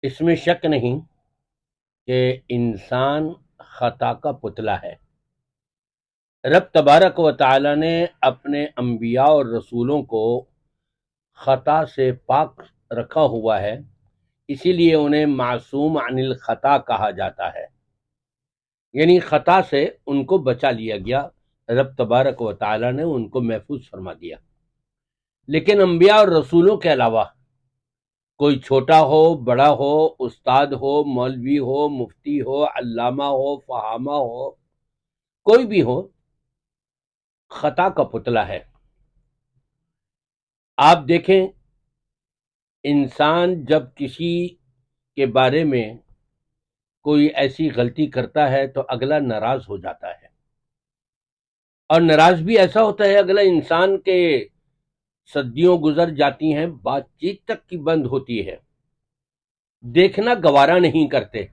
اس میں شک نہیں کہ انسان خطا کا پتلا ہے۔ رب تبارک و تعالی نے اپنے انبیاء اور رسولوں کو خطا سے پاک رکھا ہوا ہے، اسی لیے انہیں معصوم عن الخطا کہا جاتا ہے، یعنی خطا سے ان کو بچا لیا گیا، رب تبارک و تعالی نے ان کو محفوظ فرما دیا۔ لیکن انبیاء اور رسولوں کے علاوہ کوئی چھوٹا ہو، بڑا ہو، استاد ہو، مولوی ہو، مفتی ہو، علامہ ہو، فہامہ ہو، کوئی بھی ہو، خطا کا پتلا ہے۔ آپ دیکھیں، انسان جب کسی کے بارے میں کوئی ایسی غلطی کرتا ہے تو اگلا ناراض ہو جاتا ہے، اور ناراض بھی ایسا ہوتا ہے اگلا انسان کے صدیوں گزر جاتی ہیں، بات چیت تک کی بند ہوتی ہے، دیکھنا گوارا نہیں کرتے،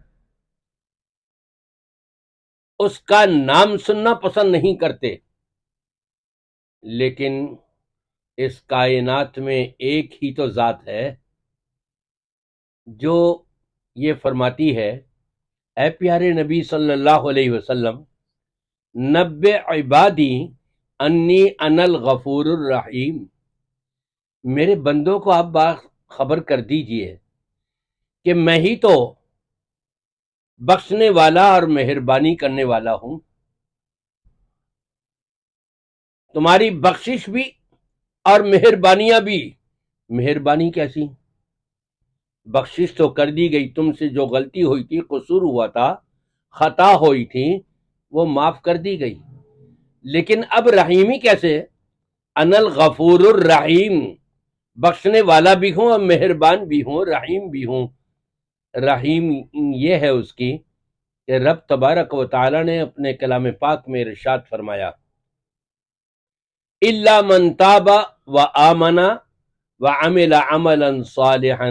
اس کا نام سننا پسند نہیں کرتے۔ لیکن اس کائنات میں ایک ہی تو ذات ہے جو یہ فرماتی ہے، اے پیارے نبی صلی اللہ علیہ وسلم، نبئ عبادی انی انا الغفور الرحیم، میرے بندوں کو آپ خبر کر دیجئے کہ میں ہی تو بخشنے والا اور مہربانی کرنے والا ہوں۔ تمہاری بخشش بھی اور مہربانیاں بھی۔ مہربانی کیسی؟ بخشش تو کر دی گئی، تم سے جو غلطی ہوئی تھی، قصور ہوا تھا، خطا ہوئی تھی، وہ معاف کر دی گئی۔ لیکن اب رحیمی کیسے؟ انا الغفور الرحیم، بخشنے والا بھی ہوں اور مہربان بھی ہوں، رحیم بھی ہوں۔ رحیم یہ ہے اس کی کہ رب تبارک و تعالی نے اپنے کلام پاک میں ارشاد فرمایا، الا من تاب وآمن وعمل عملا صالحا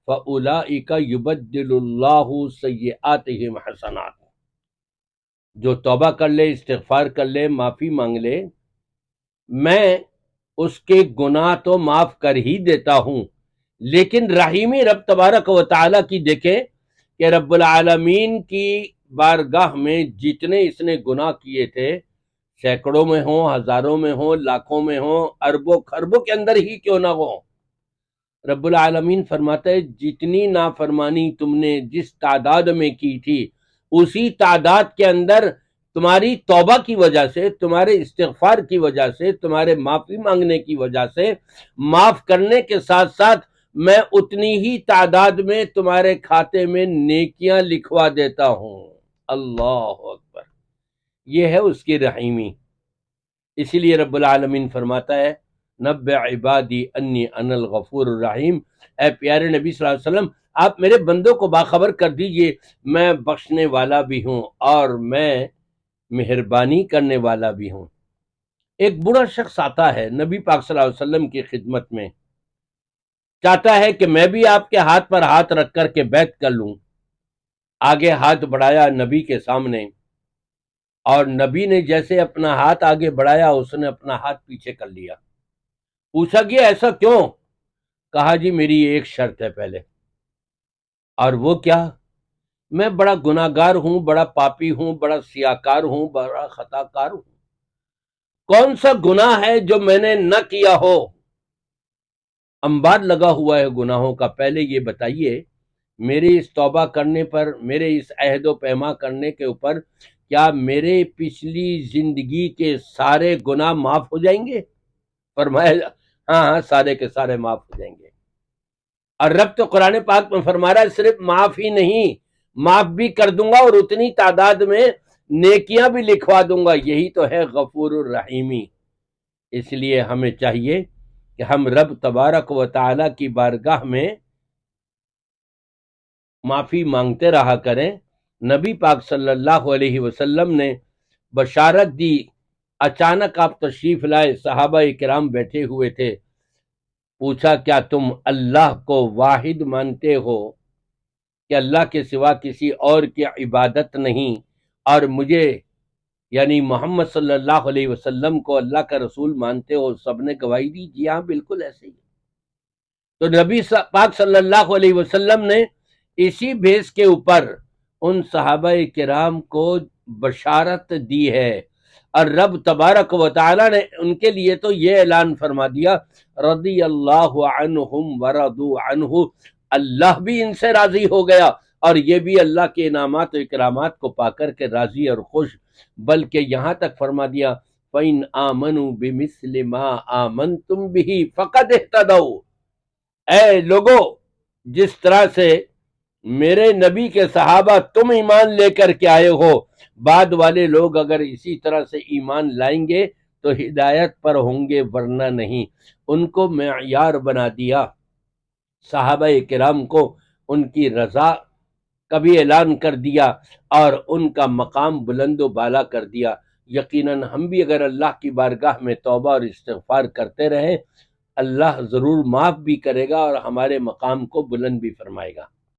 فاولئک یبدل اللہ سیئاتہم حسنات، جو توبہ کر لے، استغفار کر لے، معافی مانگ لے، میں اس کے گناہ تو معاف کر ہی دیتا ہوں۔ لیکن رحیمی رب تبارک و تعالی کی دیکھیں کہ رب العالمین کی بارگاہ میں جتنے اس نے گناہ کیے تھے، سینکڑوں میں ہوں، ہزاروں میں ہوں، لاکھوں میں ہوں، اربوں خربوں کے اندر ہی کیوں نہ ہو، رب العالمین فرماتا ہے جتنی نافرمانی تم نے جس تعداد میں کی تھی، اسی تعداد کے اندر تمہاری توبہ کی وجہ سے، تمہارے استغفار کی وجہ سے، تمہارے معافی مانگنے کی وجہ سے، معاف کرنے کے ساتھ ساتھ میں اتنی ہی تعداد میں تمہارے کھاتے میں نیکیاں لکھوا دیتا ہوں۔ اللہ اکبر، یہ ہے اس کی رحیمی۔ اسی لیے رب العالمین فرماتا ہے، نبئ عبادی انی انا الغفور الرحیم، اے پیارے نبی صلی اللہ علیہ وسلم، آپ میرے بندوں کو باخبر کر دیجئے میں بخشنے والا بھی ہوں اور میں مہربانی کرنے والا بھی ہوں۔ ایک بڑا شخص آتا ہے نبی پاک صلی اللہ علیہ وسلم کی خدمت میں، چاہتا ہے کہ میں بھی آپ کے ہاتھ پر ہاتھ رکھ کر کے بیعت کر لوں۔ آگے ہاتھ بڑھایا نبی کے سامنے، اور نبی نے جیسے اپنا ہاتھ آگے بڑھایا، اس نے اپنا ہاتھ پیچھے کر لیا۔ پوچھا گیا ایسا کیوں؟ کہا جی میری ایک شرط ہے پہلے، اور وہ کیا؟ میں بڑا گناہ گار ہوں، بڑا پاپی ہوں، بڑا سیاکار ہوں، بڑا خطا کار ہوں۔ کون سا گناہ ہے جو میں نے نہ کیا ہو؟ انبار لگا ہوا ہے گناہوں کا، پہلے یہ بتائیے میرے اس توبہ کرنے پر، میرے اس عہد و پیما کرنے کے اوپر، کیا میرے پچھلی زندگی کے سارے گناہ معاف ہو جائیں گے؟ فرمایا ہاں ہاں، سارے کے سارے معاف ہو جائیں گے۔ اور رب تو قرآن پاک میں فرما رہا ہے صرف معاف ہی نہیں، معاف بھی کر دوں گا اور اتنی تعداد میں نیکیاں بھی لکھوا دوں گا۔ یہی تو ہے غفور الرحیمی۔ اس لیے ہمیں چاہیے کہ ہم رب تبارک و تعالی کی بارگاہ میں معافی مانگتے رہا کریں۔ نبی پاک صلی اللہ علیہ وسلم نے بشارت دی، اچانک آپ تشریف لائے، صحابہ کرام بیٹھے ہوئے تھے، پوچھا کیا تم اللہ کو واحد مانتے ہو کہ اللہ کے سوا کسی اور کی عبادت نہیں، اور مجھے یعنی محمد صلی اللہ علیہ وسلم کو اللہ کا رسول مانتے ہو؟ سب نے گواہی دی جی ہاں بالکل ایسے ہی۔ تو نبی پاک صلی اللہ علیہ وسلم نے اسی بیس کے اوپر ان صحابہ کرام کو بشارت دی ہے، اور رب تبارک و تعالی نے ان کے لیے تو یہ اعلان فرما دیا، رضی اللہ عنہم ورضوا عنہ، اللہ بھی ان سے راضی ہو گیا اور یہ بھی اللہ کے انعامات و اکرامات کو پا کر کے راضی اور خوش، بلکہ یہاں تک فرما دیا فَإِنْ آمَنُوا بِمِثْلِ مَا آمَنْتُمْ بِهِ فَقَدْ اهْتَدَوْا، اے لوگو جس طرح سے میرے نبی کے صحابہ تم ایمان لے کر کے آئے ہو، بعد والے لوگ اگر اسی طرح سے ایمان لائیں گے تو ہدایت پر ہوں گے، ورنہ نہیں۔ ان کو معیار بنا دیا، صحابہ کرام کو ان کی رضا کا بھی اعلان کر دیا اور ان کا مقام بلند و بالا کر دیا۔ یقیناً ہم بھی اگر اللہ کی بارگاہ میں توبہ اور استغفار کرتے رہیں، اللہ ضرور معاف بھی کرے گا اور ہمارے مقام کو بلند بھی فرمائے گا۔